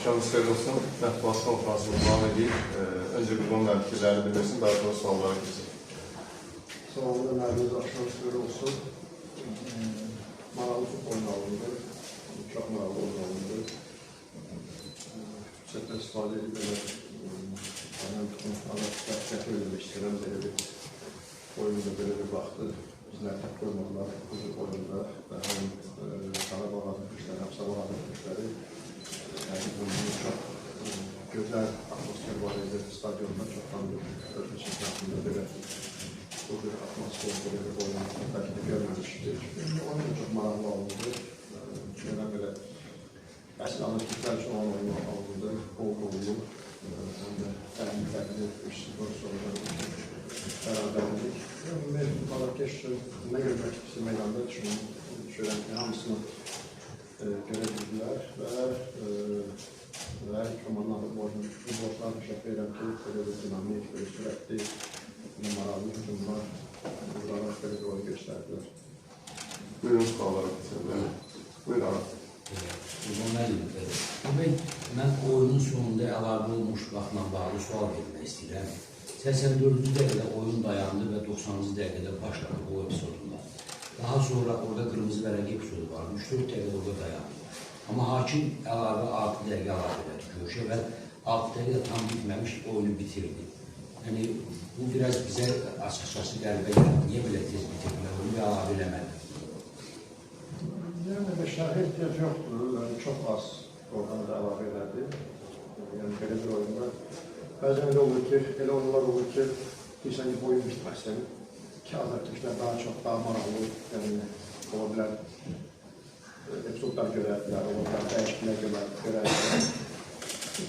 Axşamınız xeyir olsun. Mətbuat konferansımız devam edeyim. Önce Qurban müəllim fikirlərini bildirsin, daha sonra suallara keçsin. Sağ olun, əlinizə axşamınız xeyir olsun. Maraqlı futbol alındı. Çox maraqlı oyun alındı. Fürsətlə istifadə edib belə mən bütün anlatışlar söyləmək istəyirəm. Belə bir oyunda belə bir vaxtı bizlər tək qoymadılar bu oyunda və həm Qarabağ adlı həm Sabah adlı gücləri çox gözəl atmosfer var idi stadionda, çoxdan ölkə çempionatında belə bu bir atmosfer, belə bir oyun bəlkə də görməmişdik. Onun da çox maraqlı olundu. Belə əsl analitiklər üçün olan oyun alındı, bol qollu, həm də təhlükəli 3-0 sonra bərabərlik. Malakeş nə görmək istəyir meydanda düşünürəm ki, hamısını görə bildilər və komandanın borçlarını təşəkkür edirəm ki, belə bir dinamik, belə sürətli, maraqlı hücumlar buralar belə bir oyun göstərdilər. Buyurun, suallara keçelim. Buyur, Arat. Mən oyunun sonunda əlavə olmuş vaxtla bağlı sual vermək istəyirəm. 84-cü dəqiqədə oyun dayandı və 90-cı dəqiqədə başladı o epizodunda. Daha sonra orada qırmızı vərəq epizodu var, 3-4 dəqiqədə orada dayandı. Amma hakim əlavə 6 dəqiqə əlavə elədi görüşə və 6 dəqiqə tam bitməmiş oyunu bitirdi. Yəni, bu biraz bizə açıqçası qəribə gəldi. Niyə belə tez bitirdilər, onu bir əlavə eləmədi? Yəni, şərhə ehtiyac yoxdur, çox az oradan da əlavə elədi. Yəni, belə bir oyunda bəzən elə olur ki, elə oyunlar olur ki, deyirsən ki, bu oyun bitməsin ki, azartışlar daha çox, daha maraqlı ola bilər, epizodlar görərdilər, ola bilər, dəyişiklər görərdilər.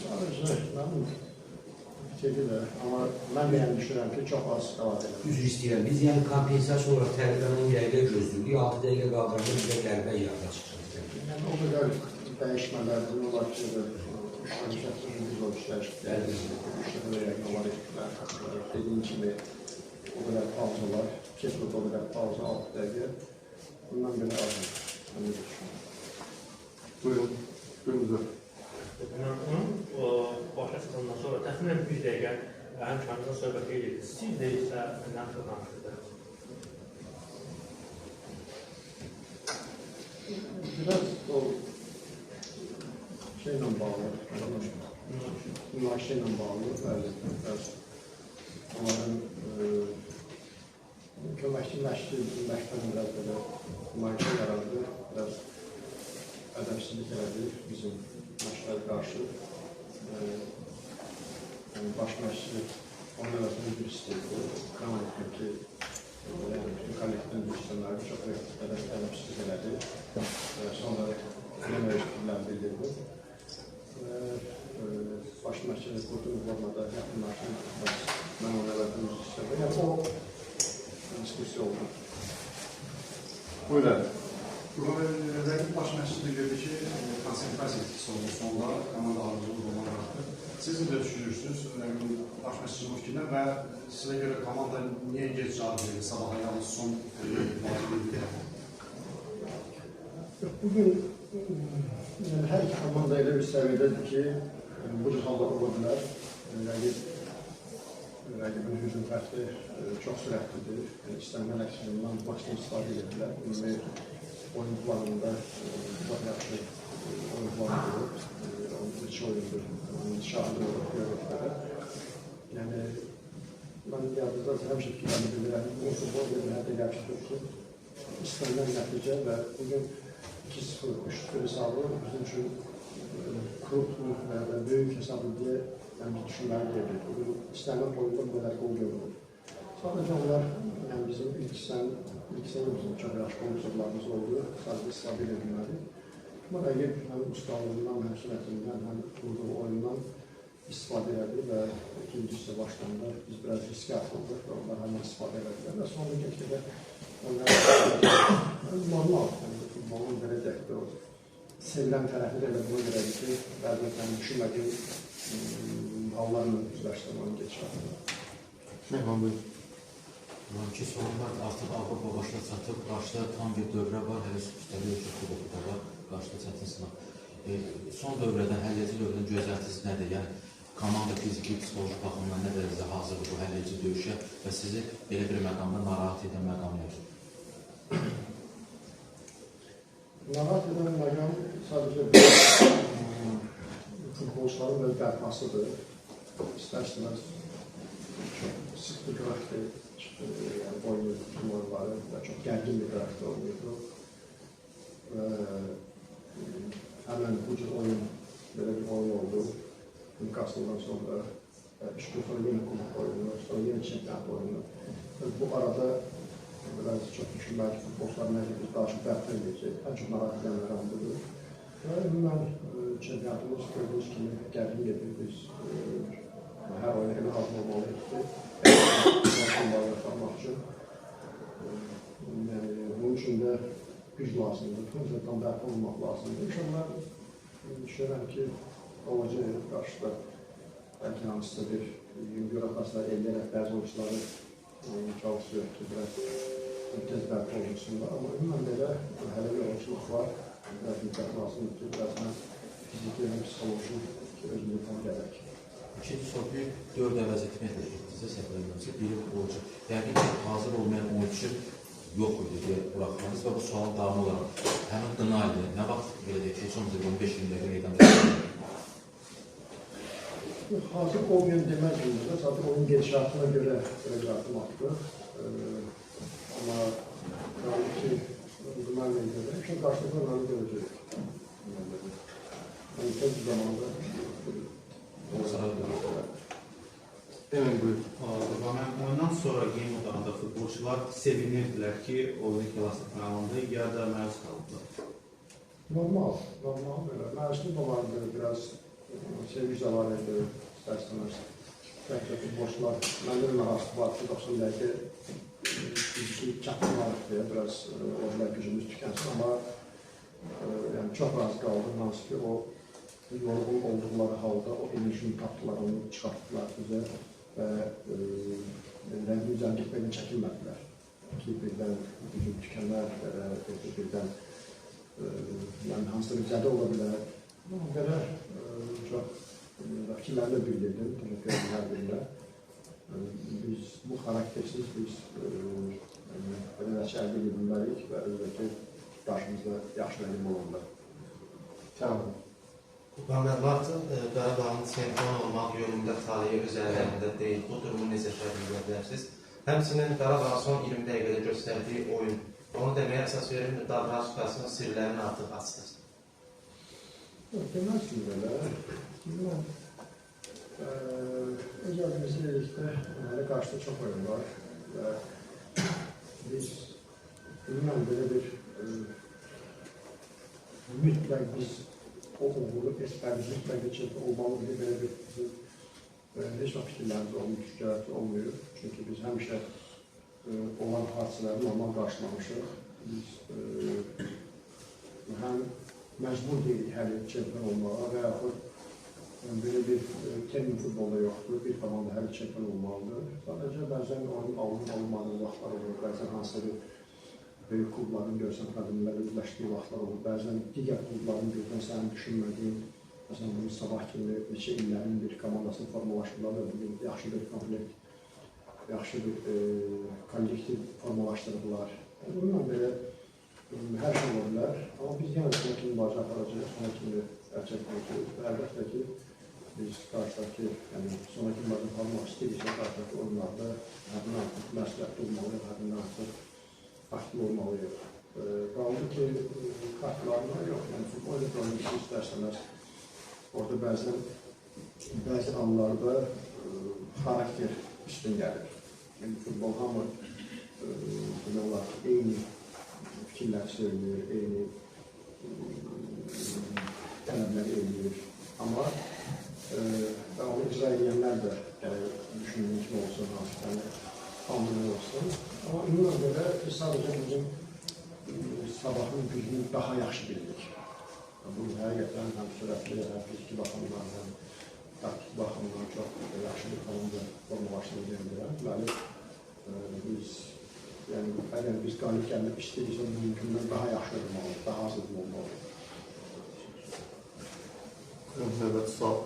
Sadəcə, mən bitirdilər, amma mən yəni düşünürəm ki, çox az əlavə edir. Üzr istəyirəm, biz yəni kompensasiya olaraq təqribən 10 dəqiqə gözlürdük, 6 dəqiqə qaldıranda bizə qəribə yardı açıqçası. Yəni, o qədər dəyişmələrdir, olar ki, biz o işləşdirdik, işlədə yəqin olar etdilər. Dediyim kimi, o qədər pauzalar, keçməkdə o qədər pauza 6 dəqiqə, bundan belə azdır. Buyurun, buyurun. Onun başlasından sonra təxminən 1 dəqiqə həmkarımızla söhbət edirdik. Siz də isə nə danışırdınız? Biraz o şeylə bağlı, münaqişə ilə bağlı, biraz onların köməkçi məşqdən biraz belə münaqişə yarandı, biraz ədəbsizlik elədi bizim məşqlərə qarşı. Baş məşqçi onun arasında bir istəyirdi, qan etdim ki, bütün kollektivin işləmləri çox ədəbsizlik elədi. Sonra demək bildirdi. Baş məşqçini qurduğum formada yaxınlaşdım, mən ona verdim istədim. Yəni, o diskusiya oldu. Buyurun. Rəqib baş məşqçini gördü ki, konsentrasiya etkisi oldu sonda, komanda arzucu olmalı bıraxdı. Siz nə düşünürsünüz baş məşqçinin fikrinə və sizə görə komanda niyə gec cavab verir, sabaha yalnız son vacibdir? Bugün hər iki komanda elə bir səviyyədədir ki, bu cür halda ola bilər. Rəqibin hücum xətti çox sürətlidir. İstənilən əksilindən maksimum istifadə edirlər. Ümumi oyun planında çox yaxşı oyun planı olur. Onun içi oyundur, şahlı görürlər. Yəni, mən yadımda həmişə fikirlərini bilirəm. O futbol görməkdə yaxşıdır ki, istənilən nəticə və bugün 2-0, 3-0 hesabı bizim üçün klubluq və böyük hesabı deyə düşünməli deyildir. Bugün istənilən oyunda bu qədər qol görülür. Sadəcə onlar bizim ilk sənə bizim çox yaxşı konservlarımız oldu. Sadəcə istifadə edilməli. Amma rəqib həm ustalığından, həm sürətindən, həm qurduğu oyundan istifadə edir və ikinci hissə başlarında biz biraz riski atıldık və onlar həmən istifadə edirlər. Və sonra getdikdə onlar normal, futbolun belə deyək o sevilən tərəfi də elə buna görədir ki, bəzən düşünmədiyim hallarla üzləşdirmənin geçirəm. Mehman, buyurun. İki sonlar artıq Avropa başına çatıb, qarşıda tam bir dövrə var, hələ üstəlik ölçü kubokda var, qarşıda çətin sınaq. son dövrədə, həlledici dövrdən gözəltiniz nədir? Yəni, komanda fiziki, psixoloji baxımdan nə dərəcədə hazırdır bu həlledici döyüşə və sizi belə bir məqamda narahat edən məqam yoxdur? Narahat edən məqam sadəcə futbolçuların belə bərpasıdır. İstər-istəməz çox sıx bir qrafikdə oynuyor bütün oyunları və çox gərgin bir qrafikdə oynuyordu. Həmən bu cür oyun, belə bir oyun oldu. Newcastle-dan sonra 3 gün sonra yeni kubok oyunu, sonra yeni çempionat oyunu. Bu arada biraz çox düşünməli ki, futbolçular necə biz daha çox bərpa edəcək. Ən çox narahat edən məqam budur. Və ümumən çempionatımız gördüyünüz kimi gərgin gedir. Biz hər oyuna elə hazır olmalıyıq ki, yapmaq üçün. Bunun üçün də güc lazımdır, tam bərpa olmaq lazımdır. İnşallah düşünürəm ki, olacaq qarşıda bəlkə hansısa bir bürokratlar eləyərək bəzi oyuncuları çalışıyor ki, biraz tez bərpa olunsunlar. Amma ümumən belə hələ bir oyunçuluq var. Biraz müddət lazımdır ki, biraz fiziki və psixoloji özünü tam gələk. İkinci soru, 4 əvəz etməklə etdinizə səhv edilməmsə, biri futbolcu. Yəqin ki, hazır olmayan oyuncu yox idi deyə buraxmanız və bu sualın davamı olaraq həmin Qınaylı nə vaxt belə deyək ki, son 15-20 dəqiqə qeydəm edilməlidir? Hazır olmayan deməzdim burada, zaten onun gedişatına görə qartım atdıq. Amma qaldı ki, Qınaylı görə, üçün qarşılıqlı onları görəcək. Yəni, tez bir zamanda Emin buyur. Ondan sonra game odağında futbolçular sevinirdilər ki, oyun xilasətini alındı, ya da məruz qaldılar. Normal belə. Məruzluq da vardı, biraz sevinç də var idi, istərsiniz. Bəlkə futbolçular, məndə bir məraslı var ki, 90 dəqiqə fiziki çatdırmalıq deyə biraz orada gücümüz tükənsin, amma çox razı qaldım, hansı ki, o yorğun olduqları halda o enerjini tapdılar, onu çıxartdılar bizə və rəngimizdən getməkdən çəkinmədilər ki, birdən gücüm tükənlər, birdən hansısa bir zədə ola bilər. Belə çox fikirlərlə bildirdim, təşəkkür edirəm hər birində. Biz bu xaraktersiz, biz belə nəticə əldə edə bilməliyik və özbəki qarşımızda yaxşı rəqib olurlar. Tamam. Qandarlarca Qarabağın çempion olmaq yolunda taliyi öz əllərində deyil. Bu durumu necə şərh edə bilərsiniz? Həmçinin Qarabağ son 20 dəqiqədə göstərdiyi oyun, onu deməyə əsas verir mi? Davranış qasının sirlərini artıq açsınız. Deməzsin belə. Öz əlimizdə eləkdə onlara qarşıda çox oyun var və biz bilməm belə bir mütləq biz o uğuru esbərimiz mütləq çempion olmalıdır, belə bir heç vaxt fikirlərimiz olmuş, cəhəti olmuyor. Çünki biz həmişə olan hadisələri normal qarşılamışıq. Biz həm məcbur deyilik hər il çempion olmağa və yaxud belə bir termin futbolda yoxdur, bir komanda hər il çempion olmalıdır. Sadəcə bəzən oyun alınmadığı vaxtlar olur, bəzən hansısa bir böyük klubların görsən qadınlarla üzləşdiyi vaxtlar olur. Bəzən digər klubların görsən sənin düşünmədiyin, məsələn, bunu sabah kimi neçə illərin bir komandasını formalaşdırırlar və bugün yaxşı bir komplekt, yaxşı bir kollektiv formalaşdırırlar. Bununla belə hər şey ola bilər, amma biz yenə sonraki kimi mübarizə aparacağıq, sonraki kimi gerçəkləşəcəyik və əlbəttə ki, biz qarşıdakı, sonraki mübarizə aparmaq istəyiriksə, qarşıdakı oyunlarda hədin artıq məsuliyyətli olmalıyıq, hədin artıq aktiv olmalıyıq. Qaldı ki, kartlarına yox, yəni futbol elektronik istərsəniz, orada bəzi anlarda xarakter üstün gəlir. Yəni futbol hamı eyni fikirlər söylüyor, eyni tələblər eləyir. Amma onu icra edənlər də düşündüyün kimi olsun, anlayın olsun. Amma ümumən belə biz sadəcə bizim sabahın gücünü daha yaxşı bilirik. Bu həqiqətən həm sürətli, həm fiziki baxımdan, həm taktik baxımdan çox yaxşı bir komanda formalaşdığını bilirəm. Deməli, biz əgər biz qalib gəlmək istəyiriksə, mümkündən daha yaxşı olmalıyıq, daha hazır olmalıyıq. Evet, sağ ol.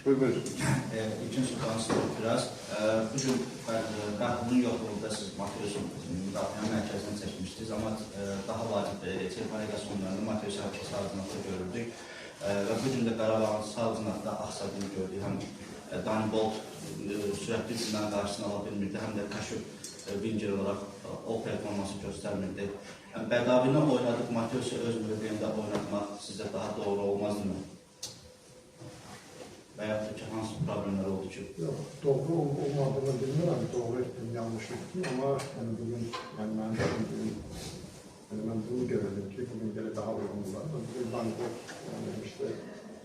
Buyur. İlkin Sultan biraz. Bugün Bəhlulun yoxluğunda siz material müdafiə mərkəzinə çəkmişdiniz, amma daha vacib telefoniya sonlarında material savcılıqda görürdük. Və bugün də Qarabağın savcılıqda axsadığını gördük. Həm Dani Bolt sürətli günlərin qarşısını ala bilmirdi, həm də Kaşif Vinger olaraq o performansı göstərmirdi. Bəqabini oynadıq, Mateus'u öz mövqeyində oynatmaq sizə daha doğru olmazmı? Və yaxud da ki, hansı problemlər oldu ki? Yox, doğru olmadığını bilmirəm, doğru etdim, yanlış etdim, amma bugün, mən bunu görürüm ki, bugün belə daha uyğunlar. Bugün Danibot, işte,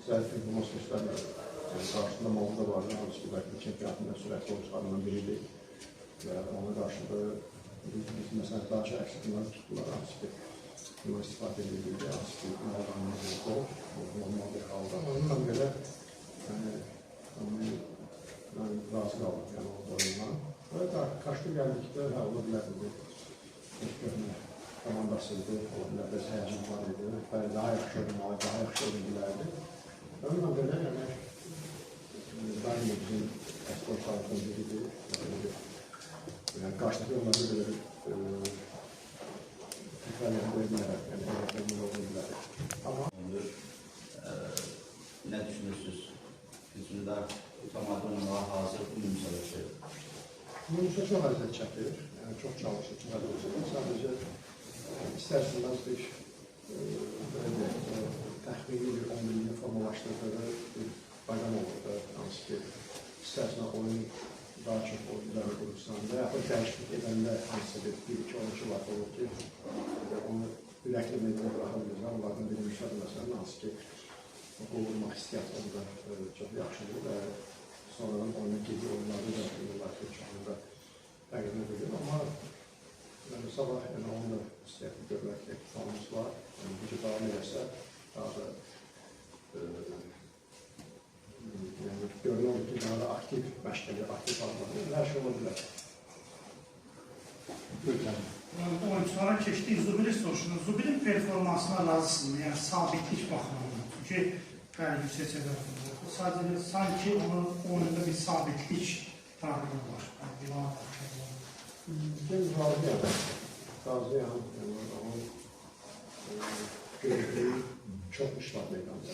zərif informasyonlarla qarşısında Malda vardı, hansı ki, bəlkə çempionatında sürətli oyuncularından biridir və ona qarşıda biz məsələn daha çox əksilindən tutdular, hansı ki, bundan istifadə edildi, hansı ki, Maldanın qol, normal bir halda. Onunla belə mən razı qaldım, yəni o oyundan. Və qarşı gəldikdə, ola bilərdi, komandasıydı, ola bilər, bəs həyəcəm var idi, daha yaxşı oyunmalı, daha yaxşı oyun bilərdi. Onunla belə, daim bizim əsportlarımızın biridir. Qarşıdakı onları belə təkrarlayan qoya bilərək, yəni əməklərini olun bilərək. Amma nə düşünürsünüz? Hücumda tamamı olmağa hazır bu müsabaqə. Yunus'a çox əziyyət çəkir, yəni çox çalışır, çox əziyyət çəkir. Sadəcə istərsiniz bir təxmini bir 10 milini formalaşdırdığı bir bayram olurdu. Hansı ki, istərsiniz oyunu daha çox oyuncuları qurursan və yaxud dəyişiklik edəndə hansı bir-iki oyuncu var olur ki, onu ürəkli meydana bıraxa bilirlər. Onlardan biri Müşad məsələn, hansı ki, gol vurmaq istəyət onda çox yaxşıdır və sonradan oyuna gediyor oyunlarda da bilirlər ki, çoxunda təqdim edir. Amma sabah onu da istəyətli görmək planımız var. Gücü davam edərsə, daha da görünür ki, daha da aktiv məşqəli, aktiv almalı, hər şey ola bilər. Lütfen. Oyuncuların keçdiyi Zubili soruşunuz. Zubilin performansına razısınız, yəni sabitlik baxımından. Çünki yüksək səviyyəsində. Sadəcə sanki onun oyunda bir sabitlik problemi var. Ben razıyam. Onun gördüğü çok iş var meydanda.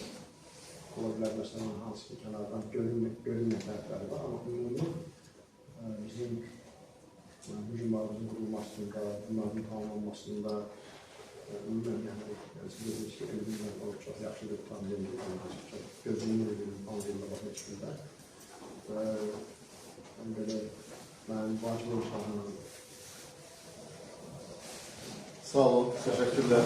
Ola bilər, məsələn, hansı ki, kənardan görünmə tərəfləri var, amma ümumi bizim hücumlarımızın qurulmasında, bunların tamamlanmasında ümumən, yəni, siz dediniz ki, elimizlə o çox yaxşı bir tandemdir, gözümün elimizin tandemlə baxın içində və belə mən vacib oluşlarından Sağ olun, teşekkürler.